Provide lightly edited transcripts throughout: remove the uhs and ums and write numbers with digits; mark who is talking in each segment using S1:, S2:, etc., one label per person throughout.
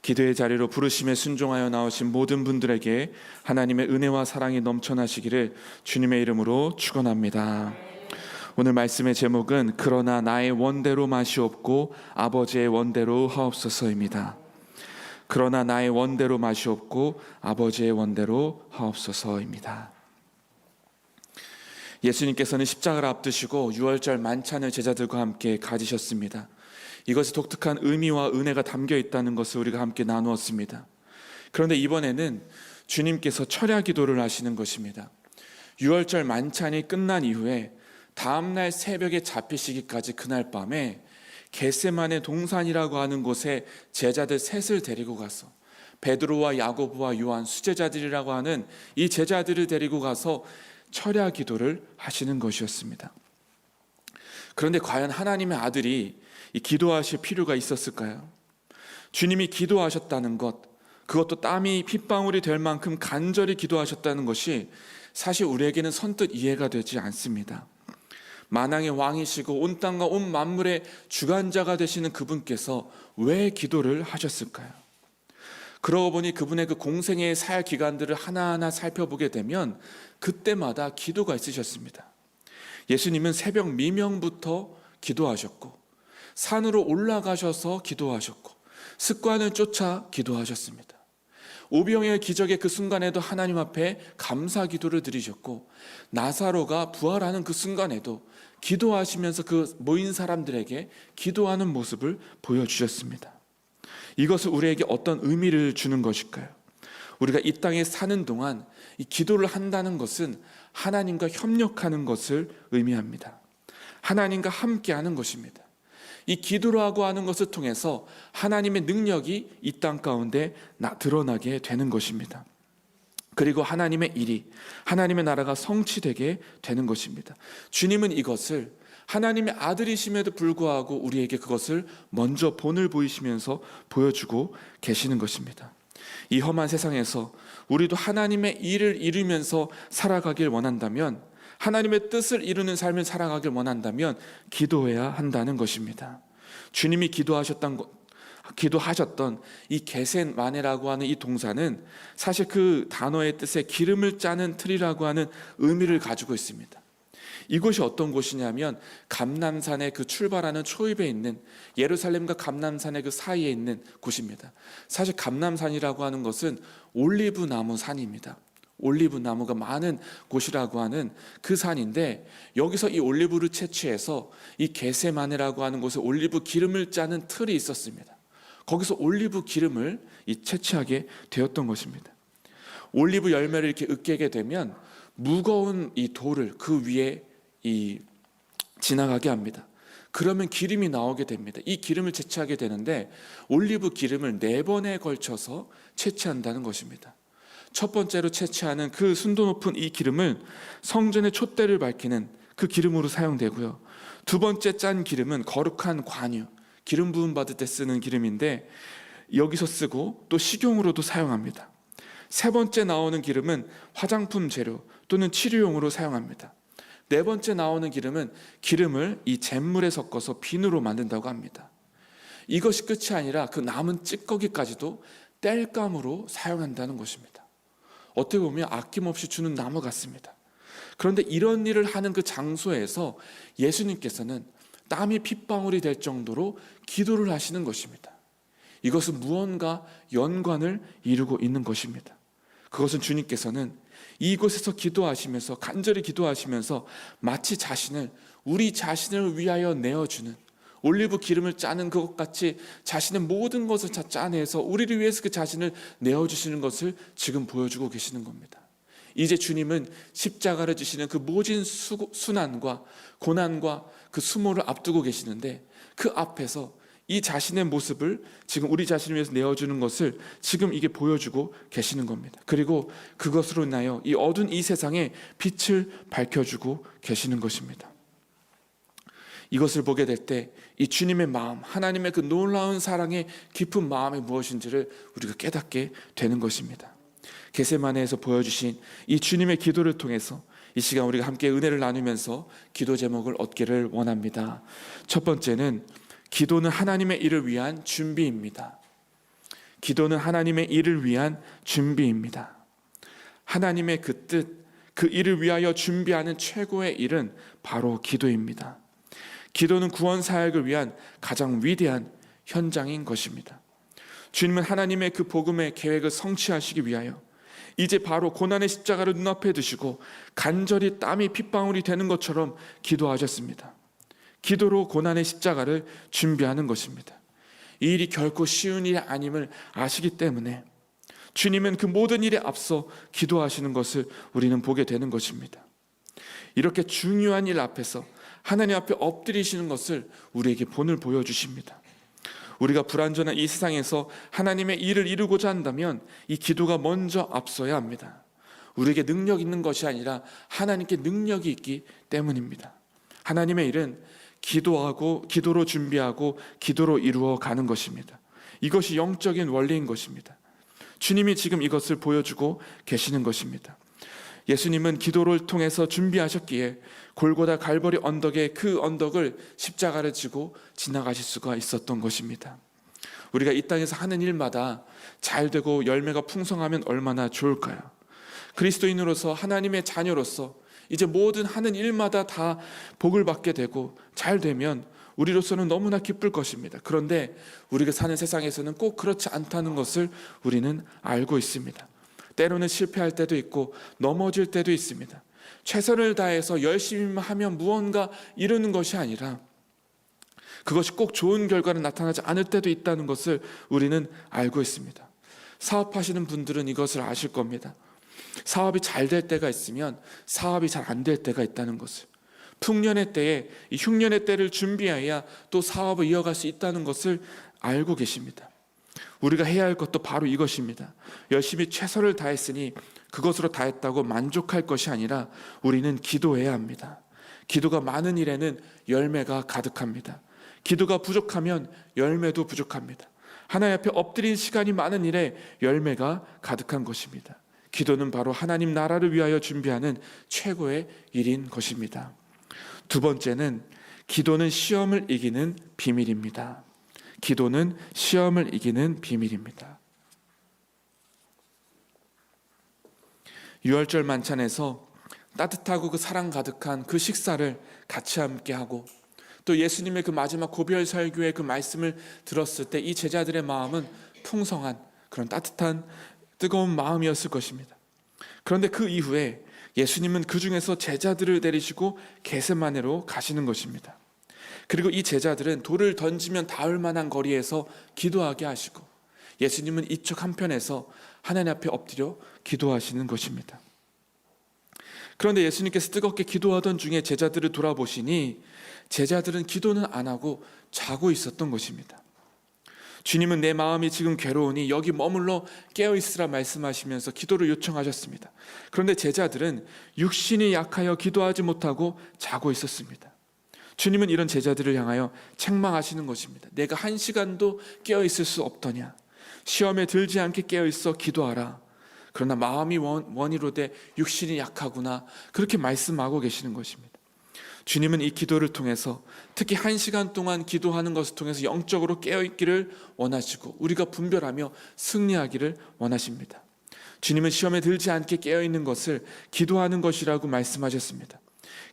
S1: 기도의 자리로 부르심에 순종하여 나오신 모든 분들에게 하나님의 은혜와 사랑이 넘쳐나시기를 주님의 이름으로 축원합니다. 오늘 말씀의 제목은 그러나 나의 원대로 마시옵고 아버지의 원대로 하옵소서입니다. 그러나 나의 원대로 마시옵고 아버지의 원대로 하옵소서입니다. 예수님께서는 십자가를 앞두시고 유월절 만찬을 제자들과 함께 가지셨습니다. 이것이 독특한 의미와 은혜가 담겨 있다는 것을 우리가 함께 나누었습니다. 그런데 이번에는 주님께서 철야 기도를 하시는 것입니다. 유월절 만찬이 끝난 이후에 다음날 새벽에 잡히시기까지 그날 밤에 겟세마네 동산이라고 하는 곳에 제자들 셋을 데리고 가서 베드로와 야고보와 요한 수제자들이라고 하는 이 제자들을 데리고 가서 철야 기도를 하시는 것이었습니다. 그런데 과연 하나님의 아들이 이 기도하실 필요가 있었을까요? 주님이 기도하셨다는 것, 그것도 땀이 핏방울이 될 만큼 간절히 기도하셨다는 것이 사실 우리에게는 선뜻 이해가 되지 않습니다. 만왕의 왕이시고 온 땅과 온 만물의 주관자가 되시는 그분께서 왜 기도를 하셨을까요? 그러고 보니 그분의 그 공생애의 살 기간들을 하나하나 살펴보게 되면 그때마다 기도가 있으셨습니다. 예수님은 새벽 미명부터 기도하셨고 산으로 올라가셔서 기도하셨고 습관을 쫓아 기도하셨습니다. 오병이어의 기적의 그 순간에도 하나님 앞에 감사 기도를 드리셨고 나사로가 부활하는 그 순간에도 기도하시면서 그 모인 사람들에게 기도하는 모습을 보여주셨습니다. 이것은 우리에게 어떤 의미를 주는 것일까요? 우리가 이 땅에 사는 동안 이 기도를 한다는 것은 하나님과 협력하는 것을 의미합니다. 하나님과 함께하는 것입니다. 이 기도라고 하는 것을 통해서 하나님의 능력이 이 땅 가운데 드러나게 되는 것입니다. 그리고 하나님의 일이, 하나님의 나라가 성취되게 되는 것입니다. 주님은 이것을 하나님의 아들이심에도 불구하고 우리에게 그것을 먼저 본을 보이시면서 보여주고 계시는 것입니다. 이 험한 세상에서 우리도 하나님의 일을 이루면서 살아가길 원한다면, 하나님의 뜻을 이루는 삶을 살아가길 원한다면 기도해야 한다는 것입니다. 주님이 기도하셨던 이 겟세마네라고 하는 이 동사는 사실 그 단어의 뜻에 기름을 짜는 틀이라고 하는 의미를 가지고 있습니다. 이곳이 어떤 곳이냐면 감람산의 그 출발하는 초입에 있는 예루살렘과 감람산의 그 사이에 있는 곳입니다. 사실 감람산이라고 하는 것은 올리브 나무 산입니다. 올리브 나무가 많은 곳이라고 하는 그 산인데, 여기서 이 올리브를 채취해서 이 겟세마네라고 하는 곳에 올리브 기름을 짜는 틀이 있었습니다. 거기서 올리브 기름을 채취하게 되었던 것입니다. 올리브 열매를 이렇게 으깨게 되면 무거운 이 돌을 그 위에 지나가게 합니다. 그러면 기름이 나오게 됩니다. 이 기름을 채취하게 되는데 올리브 기름을 4번에 걸쳐서 채취한다는 것입니다. 첫 번째로 채취하는 그 순도 높은 이 기름을 성전의 촛대를 밝히는 그 기름으로 사용되고요. 두 번째 짠 기름은 거룩한 관유, 기름 부음 받을 때 쓰는 기름인데 여기서 쓰고 또 식용으로도 사용합니다. 세 번째 나오는 기름은 화장품 재료 또는 치료용으로 사용합니다. 네 번째 나오는 기름은 기름을 이 잿물에 섞어서 비누로 만든다고 합니다. 이것이 끝이 아니라 그 남은 찌꺼기까지도 땔감으로 사용한다는 것입니다. 어떻게 보면 아낌없이 주는 나무 같습니다. 그런데 이런 일을 하는 그 장소에서 예수님께서는 땀이 핏방울이 될 정도로 기도를 하시는 것입니다. 이것은 무언가 연관을 이루고 있는 것입니다. 그것은 주님께서는 이곳에서 기도하시면서, 간절히 기도하시면서 마치 우리 자신을 위하여 내어주는 올리브 기름을 짜는 것 같이 자신의 모든 것을 다 짜내서 우리를 위해서 그 자신을 내어주시는 것을 지금 보여주고 계시는 겁니다. 이제 주님은 십자가를 지시는 그 모진 순환과 고난과 그 수모를 앞두고 계시는데 그 앞에서 이 자신의 모습을 지금 우리 자신을 위해서 내어주는 것을 지금 이게 보여주고 계시는 겁니다. 그리고 그것으로 인하여 이 어두운 이 세상에 빛을 밝혀주고 계시는 것입니다. 이것을 보게 될 때 이 주님의 마음, 하나님의 그 놀라운 사랑의 깊은 마음이 무엇인지를 우리가 깨닫게 되는 것입니다. 겟세마네에서 보여주신 이 주님의 기도를 통해서 이 시간 우리가 함께 은혜를 나누면서 기도 제목을 얻기를 원합니다. 첫 번째는 기도는 하나님의 일을 위한 준비입니다. 기도는 하나님의 일을 위한 준비입니다. 하나님의 그 뜻, 그 일을 위하여 준비하는 최고의 일은 바로 기도입니다. 기도는 구원 사역을 위한 가장 위대한 현장인 것입니다. 주님은 하나님의 그 복음의 계획을 성취하시기 위하여 이제 바로 고난의 십자가를 눈앞에 두시고 간절히 땀이 핏방울이 되는 것처럼 기도하셨습니다. 기도로 고난의 십자가를 준비하는 것입니다. 이 일이 결코 쉬운 일이 아님을 아시기 때문에 주님은 그 모든 일에 앞서 기도하시는 것을 우리는 보게 되는 것입니다. 이렇게 중요한 일 앞에서 하나님 앞에 엎드리시는 것을 우리에게 본을 보여주십니다. 우리가 불완전한 이 세상에서 하나님의 일을 이루고자 한다면 이 기도가 먼저 앞서야 합니다. 우리에게 능력 있는 것이 아니라 하나님께 능력이 있기 때문입니다. 하나님의 일은 기도로 준비하고 기도로 이루어 가는 것입니다. 이것이 영적인 원리인 것입니다. 주님이 지금 이것을 보여주고 계시는 것입니다. 예수님은 기도를 통해서 준비하셨기에 골고다 갈보리 언덕에 그 언덕을 십자가를 지고 지나가실 수가 있었던 것입니다. 우리가 이 땅에서 하는 일마다 잘 되고 열매가 풍성하면 얼마나 좋을까요? 그리스도인으로서 하나님의 자녀로서 이제 모든 하는 일마다 다 복을 받게 되고 잘 되면 우리로서는 너무나 기쁠 것입니다. 그런데 우리가 사는 세상에서는 꼭 그렇지 않다는 것을 우리는 알고 있습니다. 때로는 실패할 때도 있고 넘어질 때도 있습니다. 최선을 다해서 열심히 하면 무언가 이루는 것이 아니라 그것이 꼭 좋은 결과는 나타나지 않을 때도 있다는 것을 우리는 알고 있습니다. 사업하시는 분들은 이것을 아실 겁니다. 사업이 잘 될 때가 있으면 사업이 잘 안 될 때가 있다는 것을, 풍년의 때에 이 흉년의 때를 준비해야 또 사업을 이어갈 수 있다는 것을 알고 계십니다. 우리가 해야 할 것도 바로 이것입니다. 열심히 최선을 다했으니 그것으로 다했다고 만족할 것이 아니라 우리는 기도해야 합니다. 기도가 많은 일에는 열매가 가득합니다. 기도가 부족하면 열매도 부족합니다. 하나님 앞에 엎드린 시간이 많은 일에 열매가 가득한 것입니다. 기도는 바로 하나님 나라를 위하여 준비하는 최고의 일인 것입니다. 두 번째는 기도는 시험을 이기는 비밀입니다. 기도는 시험을 이기는 비밀입니다. 유월절 만찬에서 따뜻하고 그 사랑 가득한 그 식사를 같이 함께 하고 또 예수님의 그 마지막 고별 설교의 그 말씀을 들었을 때 이 제자들의 마음은 풍성한 그런 따뜻한 뜨거운 마음이었을 것입니다. 그런데 그 이후에 예수님은 그 중에서 제자들을 데리시고 겟세마네로 가시는 것입니다. 그리고 이 제자들은 돌을 던지면 닿을 만한 거리에서 기도하게 하시고 예수님은 이쪽 한편에서 하나님 앞에 엎드려 기도하시는 것입니다. 그런데 예수님께서 뜨겁게 기도하던 중에 제자들을 돌아보시니 제자들은 기도는 안 하고 자고 있었던 것입니다. 주님은 내 마음이 지금 괴로우니 여기 머물러 깨어있으라 말씀하시면서 기도를 요청하셨습니다. 그런데 제자들은 육신이 약하여 기도하지 못하고 자고 있었습니다. 주님은 이런 제자들을 향하여 책망하시는 것입니다. 내가 한 시간도 깨어있을 수 없더냐? 시험에 들지 않게 깨어있어 기도하라. 그러나 마음이 원이로되 육신이 약하구나. 그렇게 말씀하고 계시는 것입니다. 주님은 이 기도를 통해서 특히 한 시간 동안 기도하는 것을 통해서 영적으로 깨어있기를 원하시고 우리가 분별하며 승리하기를 원하십니다. 주님은 시험에 들지 않게 깨어있는 것을 기도하는 것이라고 말씀하셨습니다.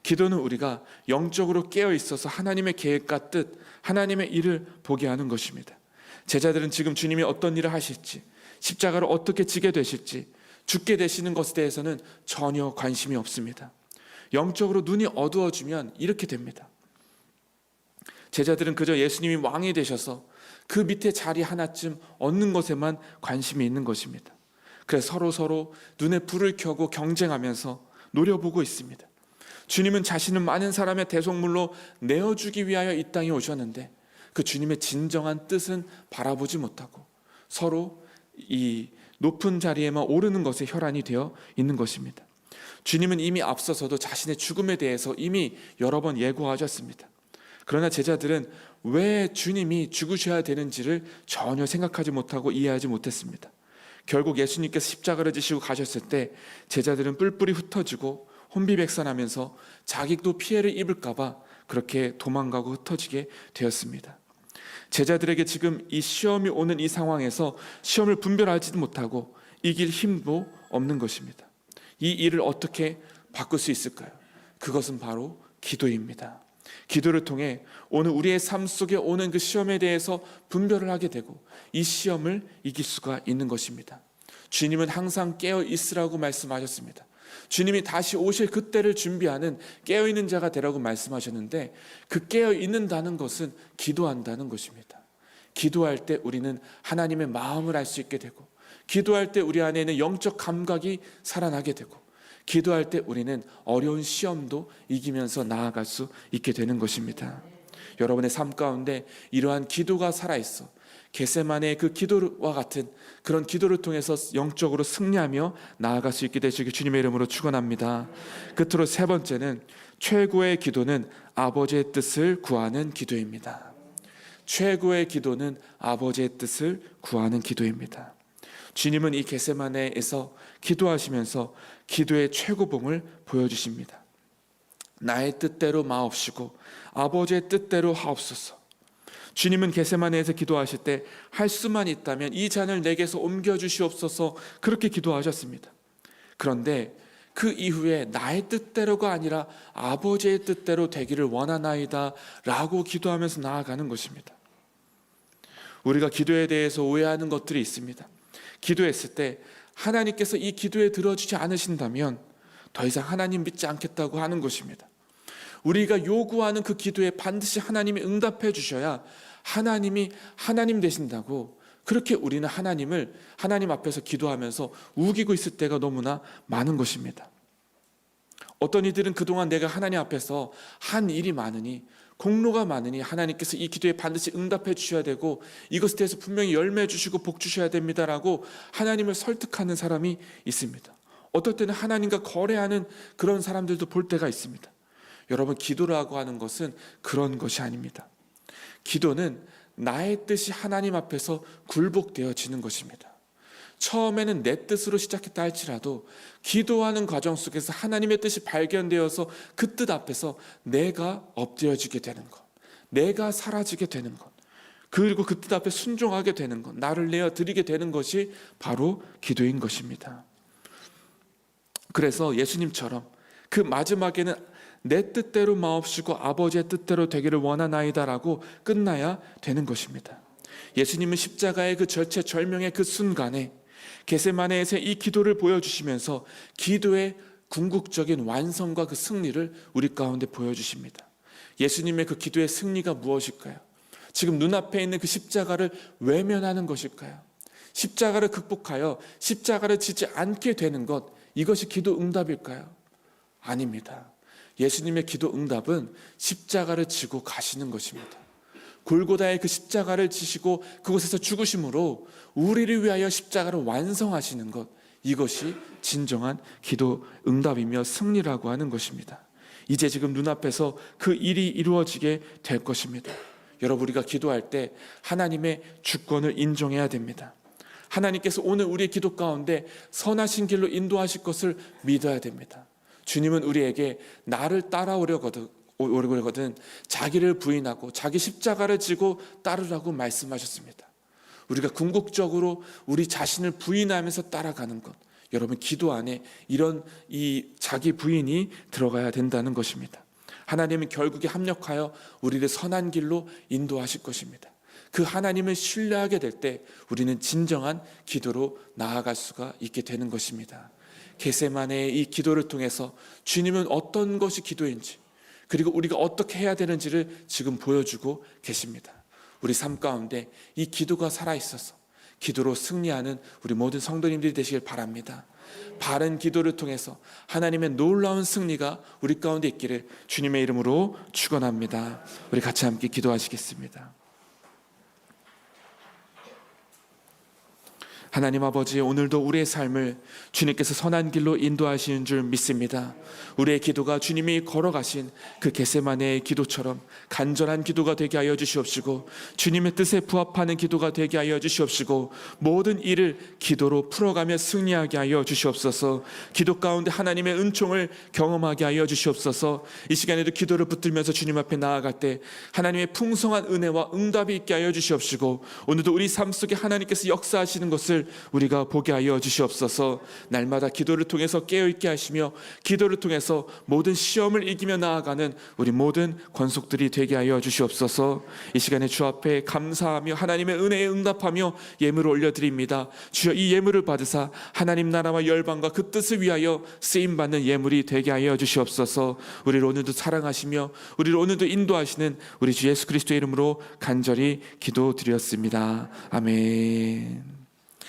S1: 기도는 우리가 영적으로 깨어있어서 하나님의 계획과 뜻, 하나님의 일을 보게 하는 것입니다. 제자들은 지금 주님이 어떤 일을 하실지, 십자가를 어떻게 지게 되실지, 죽게 되시는 것에 대해서는 전혀 관심이 없습니다. 영적으로 눈이 어두워지면 이렇게 됩니다. 제자들은 그저 예수님이 왕이 되셔서 그 밑에 자리 하나쯤 얻는 것에만 관심이 있는 것입니다. 그래서 서로 눈에 불을 켜고 경쟁하면서 노려보고 있습니다. 주님은 자신은 많은 사람의 대속물로 내어주기 위하여 이 땅에 오셨는데 그 주님의 진정한 뜻은 바라보지 못하고 서로 이 높은 자리에만 오르는 것에 혈안이 되어 있는 것입니다. 주님은 이미 앞서서도 자신의 죽음에 대해서 이미 여러 번 예고하셨습니다. 그러나 제자들은 왜 주님이 죽으셔야 되는지를 전혀 생각하지 못하고 이해하지 못했습니다. 결국 예수님께서 십자가를 지시고 가셨을 때 제자들은 뿔뿔이 흩어지고 혼비백산하면서 자기도 피해를 입을까 봐 그렇게 도망가고 흩어지게 되었습니다. 제자들에게 지금 이 시험이 오는 이 상황에서 시험을 분별하지도 못하고 이길 힘도 없는 것입니다. 이 일을 어떻게 바꿀 수 있을까요? 그것은 바로 기도입니다. 기도를 통해 오늘 우리의 삶 속에 오는 그 시험에 대해서 분별을 하게 되고 이 시험을 이길 수가 있는 것입니다. 주님은 항상 깨어 있으라고 말씀하셨습니다. 주님이 다시 오실 그때를 준비하는 깨어있는 자가 되라고 말씀하셨는데, 그 깨어있는다는 것은 기도한다는 것입니다. 기도할 때 우리는 하나님의 마음을 알 수 있게 되고, 기도할 때 우리 안에는 영적 감각이 살아나게 되고, 기도할 때 우리는 어려운 시험도 이기면서 나아갈 수 있게 되는 것입니다. 여러분의 삶 가운데 이러한 기도가 살아있어 겟세마네의 그 기도와 같은 그런 기도를 통해서 영적으로 승리하며 나아갈 수 있게 되시길 주님의 이름으로 축원합니다. 끝으로 세 번째는 최고의 기도는 아버지의 뜻을 구하는 기도입니다. 최고의 기도는 아버지의 뜻을 구하는 기도입니다. 주님은 이 겟세마네에서 기도하시면서 기도의 최고봉을 보여주십니다. 나의 뜻대로 마옵시고 아버지의 뜻대로 하옵소서. 주님은 겟세마네에서 기도하실 때 할 수만 있다면 이 잔을 내게서 옮겨주시옵소서, 그렇게 기도하셨습니다. 그런데 그 이후에 나의 뜻대로가 아니라 아버지의 뜻대로 되기를 원하나이다 라고 기도하면서 나아가는 것입니다. 우리가 기도에 대해서 오해하는 것들이 있습니다. 기도했을 때 하나님께서 이 기도에 들어주지 않으신다면 더 이상 하나님 믿지 않겠다고 하는 것입니다. 우리가 요구하는 그 기도에 반드시 하나님이 응답해 주셔야 하나님이 하나님 되신다고, 그렇게 우리는 하나님 앞에서 기도하면서 우기고 있을 때가 너무나 많은 것입니다. 어떤 이들은 그동안 내가 하나님 앞에서 한 일이 많으니, 공로가 많으니 하나님께서 이 기도에 반드시 응답해 주셔야 되고 이것에 대해서 분명히 열매 주시고 복 주셔야 됩니다라고 하나님을 설득하는 사람이 있습니다. 어떨 때는 하나님과 거래하는 그런 사람들도 볼 때가 있습니다. 여러분, 기도라고 하는 것은 그런 것이 아닙니다. 기도는 나의 뜻이 하나님 앞에서 굴복되어지는 것입니다. 처음에는 내 뜻으로 시작했다 할지라도 기도하는 과정 속에서 하나님의 뜻이 발견되어서 그 뜻 앞에서 내가 엎드려지게 되는 것, 내가 사라지게 되는 것, 그리고 그 뜻 앞에 순종하게 되는 것, 나를 내어 드리게 되는 것이 바로 기도인 것입니다. 그래서 예수님처럼 그 마지막에는 내 뜻대로 마옵시고 아버지의 뜻대로 되기를 원하나이다라고 끝나야 되는 것입니다. 예수님은 십자가의 그 절체절명의 그 순간에 겟세마네에서 이 기도를 보여주시면서 기도의 궁극적인 완성과 그 승리를 우리 가운데 보여주십니다. 예수님의 그 기도의 승리가 무엇일까요? 지금 눈앞에 있는 그 십자가를 외면하는 것일까요? 십자가를 극복하여 십자가를 지지 않게 되는 것, 이것이 기도 응답일까요? 아닙니다. 예수님의 기도 응답은 십자가를 지고 가시는 것입니다. 골고다의 그 십자가를 지시고 그곳에서 죽으심으로 우리를 위하여 십자가를 완성하시는 것, 이것이 진정한 기도 응답이며 승리라고 하는 것입니다. 이제 지금 눈앞에서 그 일이 이루어지게 될 것입니다. 여러분, 우리가 기도할 때 하나님의 주권을 인정해야 됩니다. 하나님께서 오늘 우리의 기도 가운데 선하신 길로 인도하실 것을 믿어야 됩니다. 주님은 우리에게 나를 따라오려거든 자기를 부인하고 자기 십자가를 지고 따르라고 말씀하셨습니다. 우리가 궁극적으로 우리 자신을 부인하면서 따라가는 것, 여러분, 기도 안에 이런 이 자기 부인이 들어가야 된다는 것입니다. 하나님은 결국에 합력하여 우리를 선한 길로 인도하실 것입니다. 그 하나님을 신뢰하게 될 때 우리는 진정한 기도로 나아갈 수가 있게 되는 것입니다. 겟세마네의 이 기도를 통해서 주님은 어떤 것이 기도인지, 그리고 우리가 어떻게 해야 되는지를 지금 보여주고 계십니다. 우리 삶 가운데 이 기도가 살아있어서 기도로 승리하는 우리 모든 성도님들이 되시길 바랍니다. 바른 기도를 통해서 하나님의 놀라운 승리가 우리 가운데 있기를 주님의 이름으로 축원합니다. 우리 같이 함께 기도하시겠습니다. 하나님 아버지, 오늘도 우리의 삶을 주님께서 선한 길로 인도하시는 줄 믿습니다. 우리의 기도가 주님이 걸어가신 그 겟세마네의 기도처럼 간절한 기도가 되게 하여 주시옵시고, 주님의 뜻에 부합하는 기도가 되게 하여 주시옵시고, 모든 일을 기도로 풀어가며 승리하게 하여 주시옵소서. 기도 가운데 하나님의 은총을 경험하게 하여 주시옵소서. 이 시간에도 기도를 붙들면서 주님 앞에 나아갈 때 하나님의 풍성한 은혜와 응답이 있게 하여 주시옵시고, 오늘도 우리 삶 속에 하나님께서 역사하시는 것을 우리가 보게 하여 주시옵소서. 날마다 기도를 통해서 깨어있게 하시며, 기도를 통해서 모든 시험을 이기며 나아가는 우리 모든 권속들이 되게 하여 주시옵소서. 이 시간에 주 앞에 감사하며 하나님의 은혜에 응답하며 예물을 올려드립니다. 주여, 이 예물을 받으사 하나님 나라와 열방과 그 뜻을 위하여 쓰임받는 예물이 되게 하여 주시옵소서. 우리를 오늘도 사랑하시며 우리를 오늘도 인도하시는 우리 주 예수 그리스도의 이름으로 간절히 기도드렸습니다. 아멘.